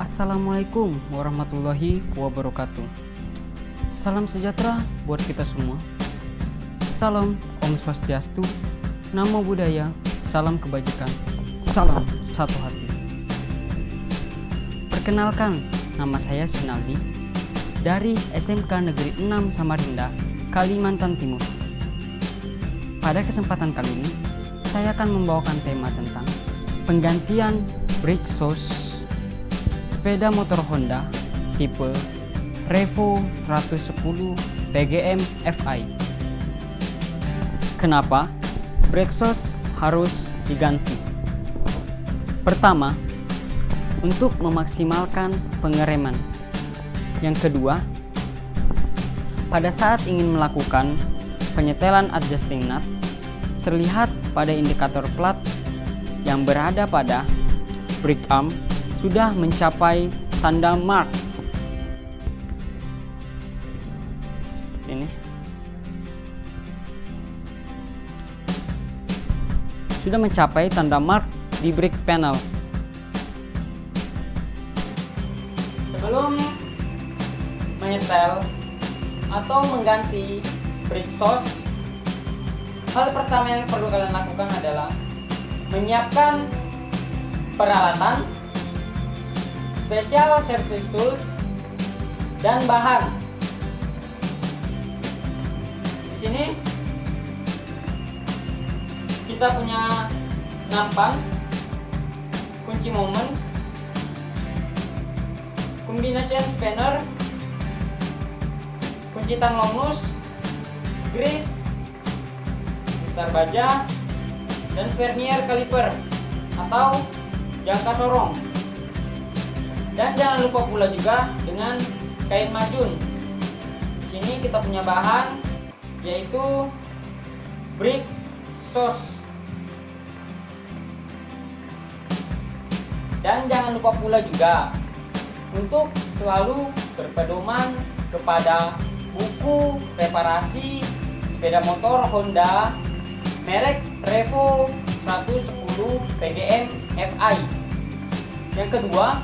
Assalamualaikum warahmatullahi wabarakatuh. Salam sejahtera buat kita semua. Salam Om Swastiastu, Namo Buddhaya, salam kebajikan, salam satu hati. Perkenalkan, nama saya Sinaldi dari SMK Negeri 6 Samarinda, Kalimantan Timur. Pada kesempatan kali ini, saya akan membawakan tema tentang penggantian brake shoes sepeda motor Honda tipe Revo 110 PGM Fi. Kenapa brake shoes harus diganti? Pertama, untuk memaksimalkan pengereman. Yang kedua, pada saat ingin melakukan penyetelan adjusting nut, terlihat pada indikator plat yang berada pada brake arm sudah mencapai tanda mark. Ini sudah mencapai tanda mark di brake panel. Sebelum menyetel atau mengganti brake shoes, hal pertama yang perlu kalian lakukan adalah menyiapkan peralatan, special service tools, dan bahan. Di sini kita punya nampan, kunci momen, combination spanner, kunci tang long nose, grease, gitar baja, dan vernier caliper atau jangka sorong. Dan jangan lupa pula juga dengan kain majun. Di sini kita punya bahan yaitu brake shoes. Dan jangan lupa pula juga untuk selalu berpedoman kepada buku reparasi sepeda motor Honda merek Revo 110 PGM Fi. Yang kedua,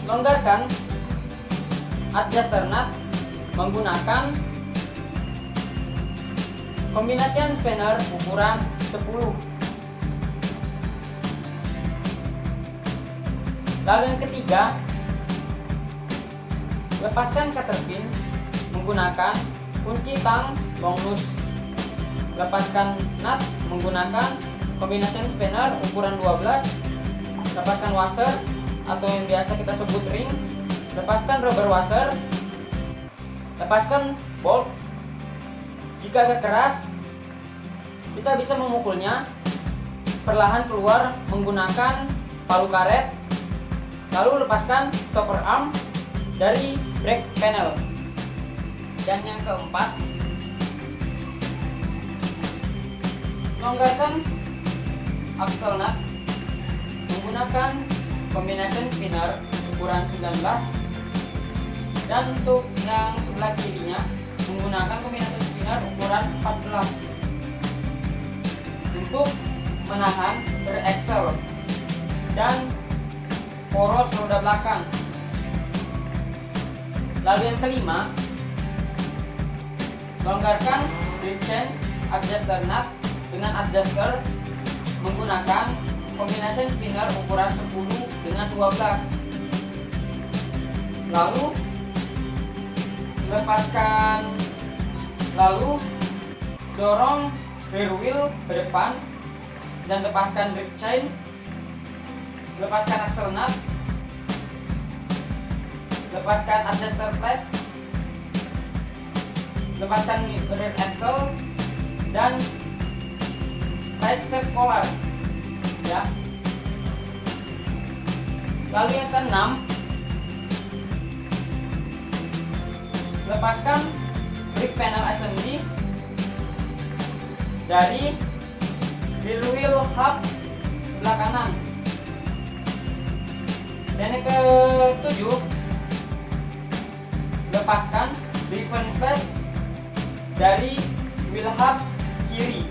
longgarkan adjuster nut menggunakan combination spanner ukuran 10. Lalu yang ketiga, lepaskan cutter pin menggunakan kunci tang long nose. Lepaskan nut menggunakan combination spanner ukuran 12. Lepaskan washer atau yang biasa kita sebut ring. Lepaskan rubber washer. Lepaskan bolt. Jika agak keras, kita bisa memukulnya perlahan keluar menggunakan palu karet. Lalu lepaskan stopper arm dari brake panel. Dan yang keempat, longgarkan axle nut menggunakan combination spinner ukuran 19. Dan untuk yang sebelah kirinya menggunakan combination spinner ukuran 14 untuk menahan rear axle dan poros roda belakang. Lalu yang kelima, longgarkan grip chain adjuster nut dengan adjuster menggunakan combination spinner ukuran 10 dengan 12. Lalu dorong rear wheel ke depan dan lepaskan grip chain. Lepaskan axle nut. Lepaskan adjuster plate. Lepaskan rear axle dan right shaft collar. Ya. Lalu yang keenam, lepaskan brake panel assembly dari rear wheel hub sebelah kanan. Dan yang ketujuh, lepaskan driven face dari wheel hub kiri.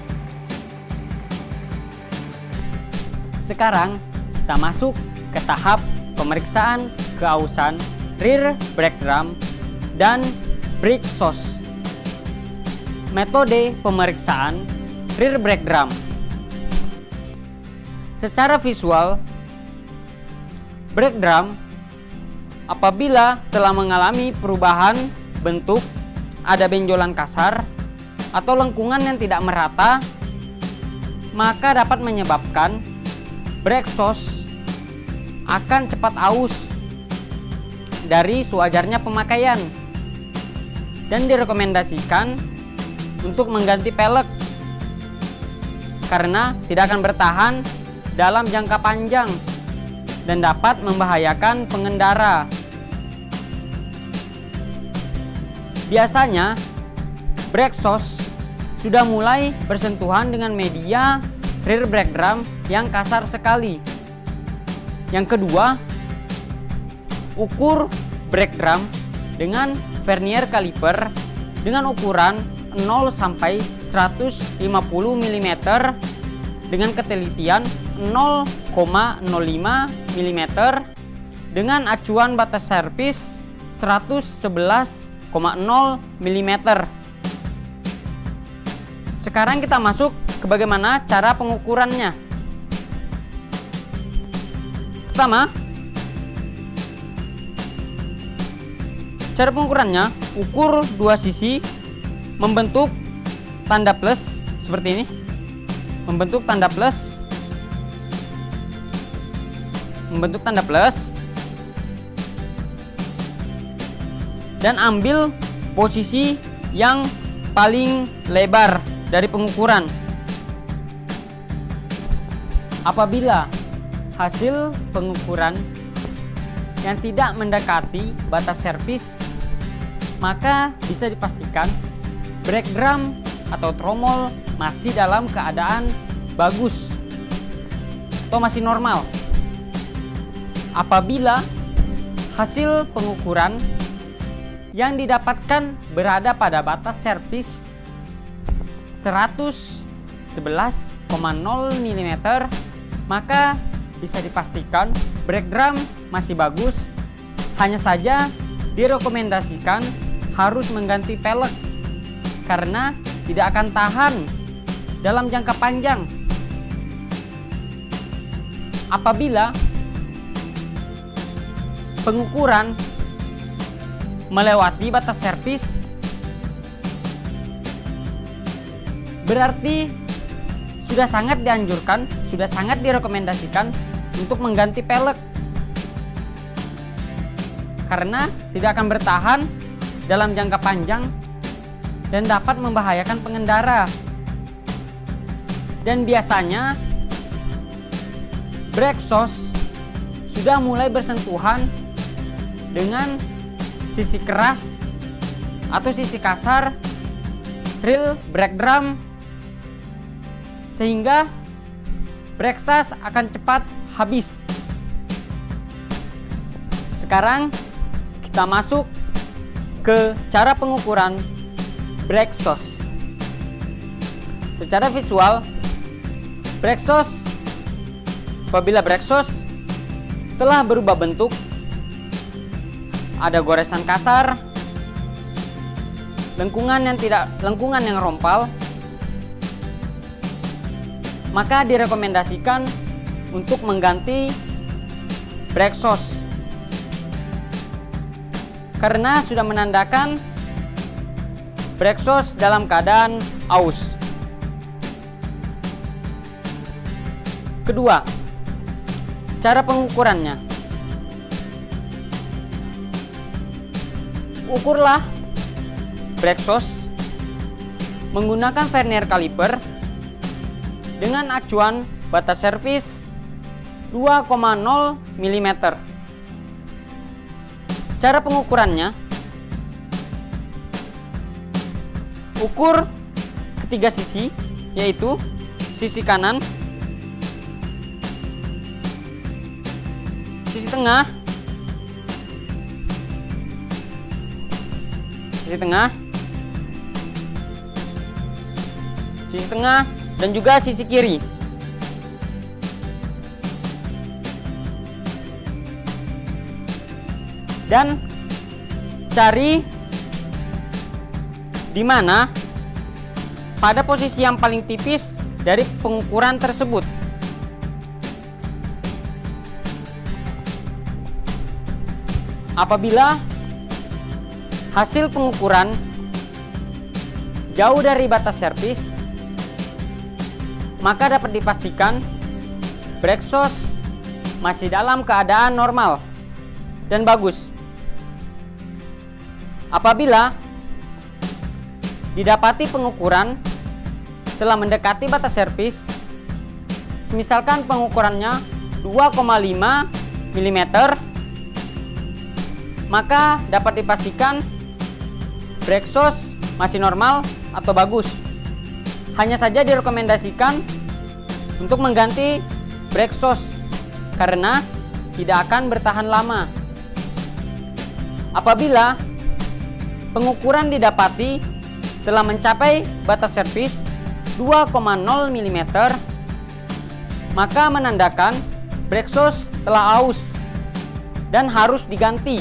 Sekarang kita masuk ke tahap pemeriksaan keausan rear brake drum dan brake exhaust. Metode pemeriksaan rear brake drum. Secara visual, brake drum apabila telah mengalami perubahan bentuk, ada benjolan kasar atau lengkungan yang tidak merata, maka dapat menyebabkan brake exhaust akan cepat aus dari sewajarnya pemakaian, dan direkomendasikan untuk mengganti pelek karena tidak akan bertahan dalam jangka panjang dan dapat membahayakan pengendara. Biasanya brake exhaust sudah mulai bersentuhan dengan media rear brake drum yang kasar sekali. Yang kedua, ukur brake drum dengan vernier caliper dengan ukuran 0 sampai 150 mm dengan ketelitian 0,05 mm dengan acuan batas servis 111,0 mm. Sekarang kita masuk ke bagaimana cara pengukurannya. Pertama, cara pengukurannya, ukur dua sisi membentuk tanda plus seperti ini. Membentuk tanda plus. Membentuk tanda plus. Dan ambil posisi yang paling lebar dari pengukuran. Apabila hasil pengukuran yang tidak mendekati batas servis, maka bisa dipastikan brake drum atau tromol masih dalam keadaan bagus atau masih normal. Apabila hasil pengukuran yang didapatkan berada pada batas servis 111,0 mm, maka bisa dipastikan brake drum masih bagus. Hanya saja direkomendasikan harus mengganti pelek karena tidak akan tahan dalam jangka panjang. Apabila pengukuran melewati batas servis, berarti sudah sangat dianjurkan, sudah sangat direkomendasikan untuk mengganti pelek karena tidak akan bertahan dalam jangka panjang dan dapat membahayakan pengendara. Dan biasanya brake exhaust sudah mulai bersentuhan dengan sisi keras atau sisi kasar rear brake drum, sehingga brake exhaust akan cepat habis. Sekarang kita masuk ke cara pengukuran brake exhaust. Secara visual, brake exhaust apabila brake exhaust telah berubah bentuk, ada goresan kasar, lengkungan yang rompal, maka direkomendasikan untuk mengganti brake exhaust karena sudah menandakan brake exhaust dalam keadaan aus. Kedua, cara pengukurannya. Ukurlah brake exhaust menggunakan vernier caliper dengan acuan batas servis 2,0 mm. Cara pengukurannya, ukur ketiga sisi, yaitu sisi kanan, sisi tengah, sisi tengah, dan juga sisi kiri. dan cari di mana pada posisi yang paling tipis dari pengukuran tersebut. Apabila hasil pengukuran jauh dari batas servis, maka dapat dipastikan brake exhaust masih dalam keadaan normal dan bagus. Apabila didapati pengukuran telah mendekati batas servis, misalkan pengukurannya 2,5 mm, maka dapat dipastikan brake exhaust masih normal atau bagus. Hanya saja direkomendasikan untuk mengganti brake exhaust karena tidak akan bertahan lama. Apabila pengukuran didapati telah mencapai batas servis 2,0 mm, maka menandakan brake exhaust telah aus dan harus diganti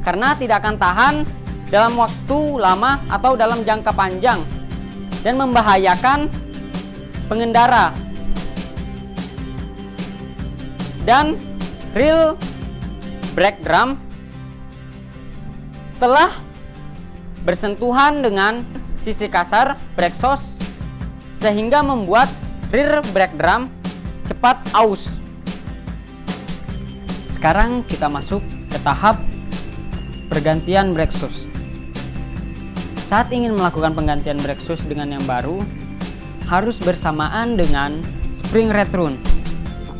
karena tidak akan tahan dalam waktu lama atau dalam jangka panjang dan membahayakan pengendara. Dan reel brake drum telah bersentuhan dengan sisi kasar brake exhaust sehingga membuat rear brake drum cepat aus. Sekarang kita masuk ke tahap pergantian brake exhaust. Saat ingin melakukan penggantian brake exhaust dengan yang baru, harus bersamaan dengan spring return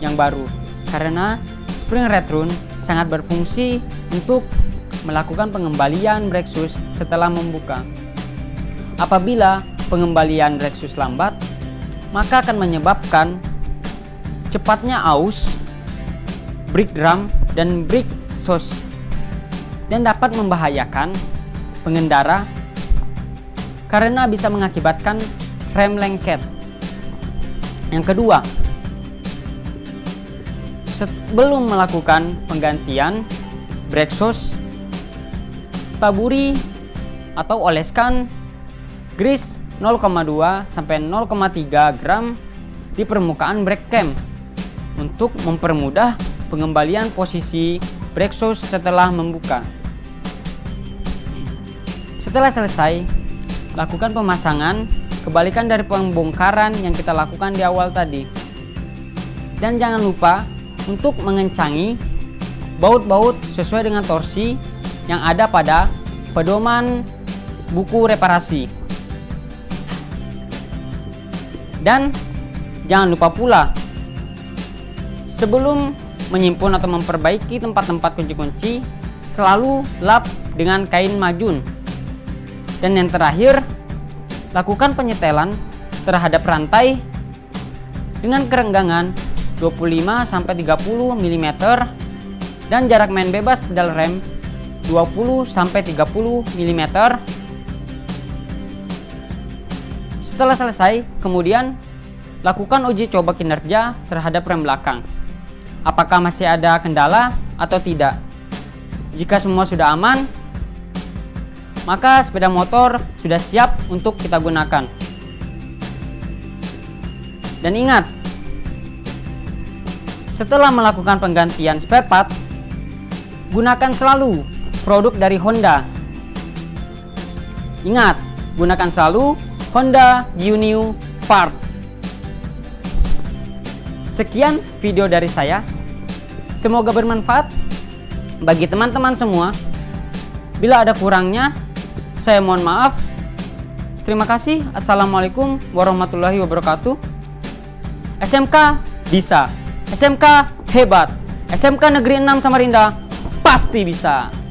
yang baru, karena spring return sangat berfungsi untuk melakukan pengembalian brake exhaust setelah membuka. Apabila pengembalian brake exhaust lambat, maka akan menyebabkan cepatnya aus brake drum dan brake exhaust dan dapat membahayakan pengendara karena bisa mengakibatkan rem lengket. Yang kedua, sebelum melakukan penggantian brake exhaust, taburi atau oleskan grease 0,2 sampai 0,3 gram di permukaan brake cam untuk mempermudah pengembalian posisi brake exhaust setelah membuka. Setelah selesai, lakukan pemasangan kebalikan dari pembongkaran yang kita lakukan di awal tadi. Dan jangan lupa untuk mengencangi baut-baut sesuai dengan torsi yang ada pada pedoman buku reparasi. Dan jangan lupa pula, sebelum menyimpan atau memperbaiki tempat-tempat kunci-kunci, selalu lap dengan kain majun. Dan yang terakhir, lakukan penyetelan terhadap rantai dengan kerenggangan 25 sampai 30 mm dan jarak main bebas pedal rem 20 sampai 30 mm. Setelah selesai, kemudian lakukan uji coba kinerja terhadap rem belakang. Apakah masih ada kendala atau tidak? Jika semua sudah aman, maka sepeda motor sudah siap untuk kita gunakan. Dan ingat, setelah melakukan penggantian spare part, gunakan selalu produk dari Honda. Ingat, gunakan selalu Honda New Part. Sekian video dari saya. Semoga bermanfaat bagi teman-teman semua. Bila ada kurangnya, saya mohon maaf. Terima kasih. Assalamualaikum warahmatullahi wabarakatuh. SMK bisa. SMK hebat. SMK Negeri 6 Samarinda pasti bisa.